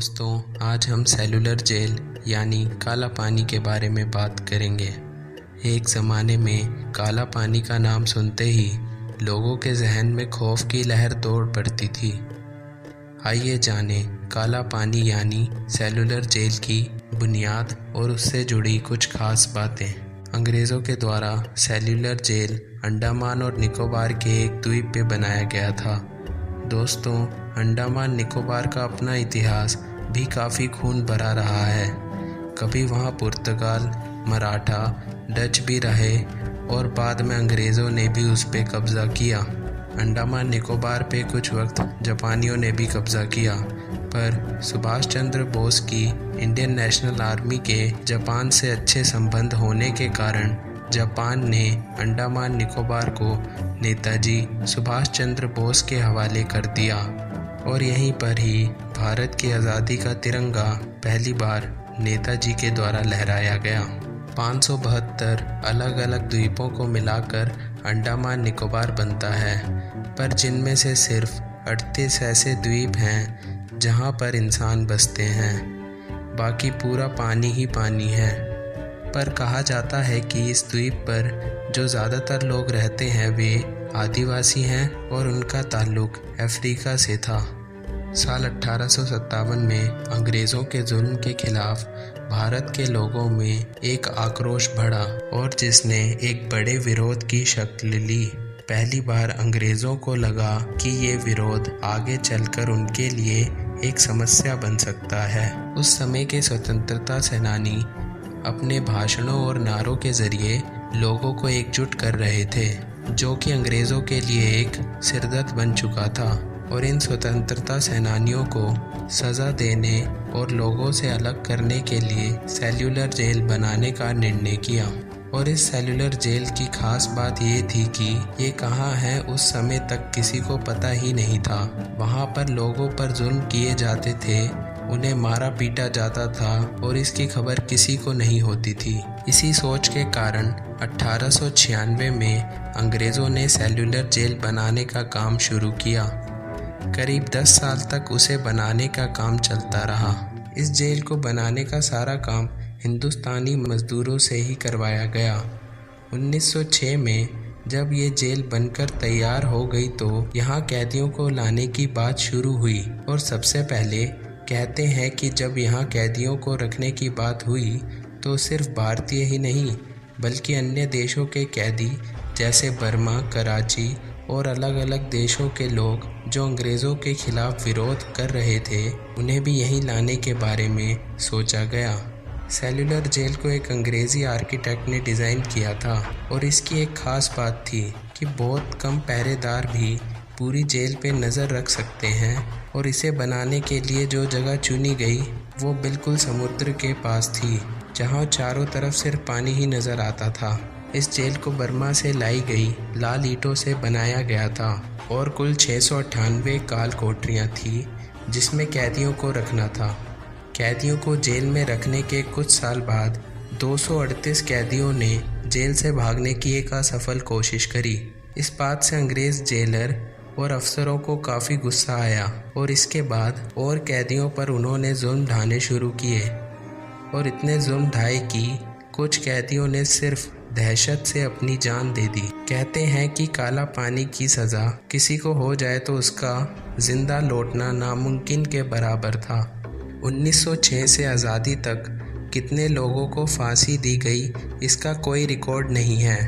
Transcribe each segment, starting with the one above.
दोस्तों, आज हम सेलुलर जेल यानी काला पानी के बारे में बात करेंगे। एक ज़माने में काला पानी का नाम सुनते ही लोगों के जहन में खौफ की लहर दौड़ पड़ती थी। आइए जानें काला पानी यानी सेलुलर जेल की बुनियाद और उससे जुड़ी कुछ खास बातें। अंग्रेज़ों के द्वारा सेलुलर जेल अंडमान और निकोबार के एक द्वीप पे बनाया गया था। दोस्तों, अंडमान निकोबार का अपना इतिहास भी काफ़ी खून भरा रहा है। कभी वहाँ पुर्तगाल, मराठा, डच भी रहे और बाद में अंग्रेज़ों ने भी उस पे कब्ज़ा किया। अंडमान निकोबार पे कुछ वक्त जापानियों ने भी कब्ज़ा किया, पर सुभाष चंद्र बोस की इंडियन नेशनल आर्मी के जापान से अच्छे संबंध होने के कारण जापान ने अंडमान निकोबार को नेताजी सुभाष चंद्र बोस के हवाले कर दिया और यहीं पर ही भारत की आज़ादी का तिरंगा पहली बार नेताजी के द्वारा लहराया गया। 572 अलग अलग द्वीपों को मिलाकर अंडमान निकोबार बनता है, पर जिनमें से सिर्फ 38 ऐसे द्वीप हैं जहां पर इंसान बसते हैं, बाकी पूरा पानी ही पानी है। पर कहा जाता है कि इस द्वीप पर जो ज़्यादातर लोग रहते हैं वे आदिवासी हैं और उनका ताल्लुक अफ्रीका से था। साल 1857 में अंग्रेज़ों के जुल्म के खिलाफ भारत के लोगों में एक आक्रोश बढ़ा और जिसने एक बड़े विरोध की शक्ल ली। पहली बार अंग्रेज़ों को लगा कि ये विरोध आगे चलकर उनके लिए एक समस्या बन सकता है। उस समय के स्वतंत्रता सेनानी अपने भाषणों और नारों के ज़रिए लोगों को एकजुट कर रहे थे, जो कि अंग्रेज़ों के लिए एक सिरदर्द बन चुका था। और इन स्वतंत्रता सेनानियों को सज़ा देने और लोगों से अलग करने के लिए सेल्युलर जेल बनाने का निर्णय किया। और इस सेल्युलर जेल की खास बात ये थी कि ये कहाँ है उस समय तक किसी को पता ही नहीं था। वहाँ पर लोगों पर जुल्म किए जाते थे, उन्हें मारा पीटा जाता था और इसकी खबर किसी को नहीं होती थी। इसी सोच के कारण 1896 में अंग्रेज़ों ने सेल्युलर जेल बनाने का काम शुरू किया। करीब 10 साल तक उसे बनाने का काम चलता रहा। इस जेल को बनाने का सारा काम हिंदुस्तानी मज़दूरों से ही करवाया गया। 1906 में जब ये जेल बनकर तैयार हो गई तो यहाँ कैदियों को लाने की बात शुरू हुई। और सबसे पहले कहते हैं कि जब यहाँ कैदियों को रखने की बात हुई तो सिर्फ भारतीय ही नहीं बल्कि अन्य देशों के कैदी जैसे बर्मा, कराची और अलग अलग देशों के लोग जो अंग्रेज़ों के खिलाफ विरोध कर रहे थे, उन्हें भी यहीं लाने के बारे में सोचा गया। सेल्युलर जेल को एक अंग्रेज़ी आर्किटेक्ट ने डिज़ाइन किया था और इसकी एक ख़ास बात थी कि बहुत कम पहरेदार भी पूरी जेल पे नज़र रख सकते हैं। और इसे बनाने के लिए जो जगह चुनी गई वो बिल्कुल समुद्र के पास थी, जहाँ चारों तरफ सिर्फ पानी ही नज़र आता था। इस जेल को बर्मा से लाई गई लाल ईंटों से बनाया गया था और कुल 698 काल कोठरियाँ थी जिसमें कैदियों को रखना था। कैदियों को जेल में रखने के कुछ साल बाद 238 कैदियों ने जेल से भागने की एक असफल कोशिश करी। इस बात से अंग्रेज़ जेलर और अफसरों को काफ़ी गुस्सा आया और इसके बाद और कैदियों पर उन्होंने जुल्म ढाने शुरू किए और इतने जुल्म ढाए कि कुछ कैदियों ने सिर्फ दहशत से अपनी जान दे दी। कहते हैं कि काला पानी की सज़ा किसी को हो जाए तो उसका जिंदा लौटना नामुमकिन के बराबर था। 1906 से आज़ादी तक कितने लोगों को फांसी दी गई इसका कोई रिकॉर्ड नहीं है।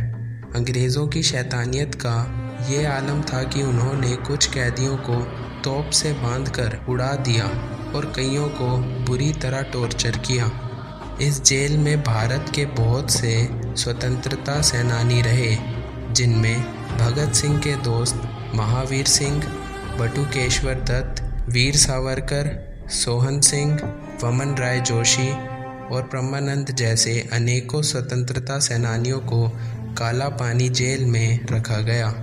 अंग्रेज़ों की शैतानियत का ये आलम था कि उन्होंने कुछ कैदियों को तोप से बांधकर उड़ा दिया और कईयों को बुरी तरह टॉर्चर किया। इस जेल में भारत के बहुत से स्वतंत्रता सेनानी रहे, जिनमें भगत सिंह के दोस्त महावीर सिंह, बटुकेश्वर दत्त, वीर सावरकर, सोहन सिंह, वमन राय जोशी और ब्रह्मानंद जैसे अनेकों स्वतंत्रता सेनानियों को काला पानी जेल में रखा गया।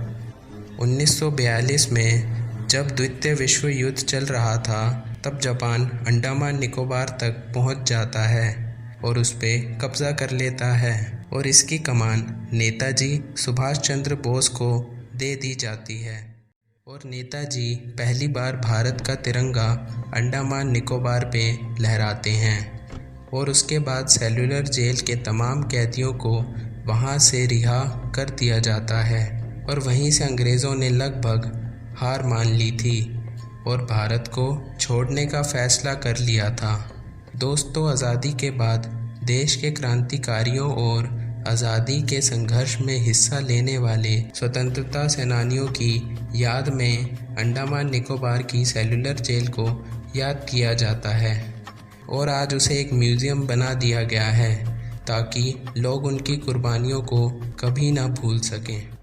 1942 में जब द्वितीय विश्व युद्ध चल रहा था तब जापान अंडमान निकोबार तक पहुंच जाता है और उस पर कब्ज़ा कर लेता है और इसकी कमान नेताजी सुभाष चंद्र बोस को दे दी जाती है। और नेताजी पहली बार भारत का तिरंगा अंडमान निकोबार पे लहराते हैं और उसके बाद सेलुलर जेल के तमाम कैदियों को वहाँ से रिहा कर दिया जाता है और वहीं से अंग्रेज़ों ने लगभग हार मान ली थी और भारत को छोड़ने का फैसला कर लिया था। दोस्तों, आज़ादी के बाद देश के क्रांतिकारियों और आज़ादी के संघर्ष में हिस्सा लेने वाले स्वतंत्रता सेनानियों की याद में अंडमान निकोबार की सेलुलर जेल को याद किया जाता है और आज उसे एक म्यूज़ियम बना दिया गया है ताकि लोग उनकी कुर्बानियों को कभी ना भूल सकें।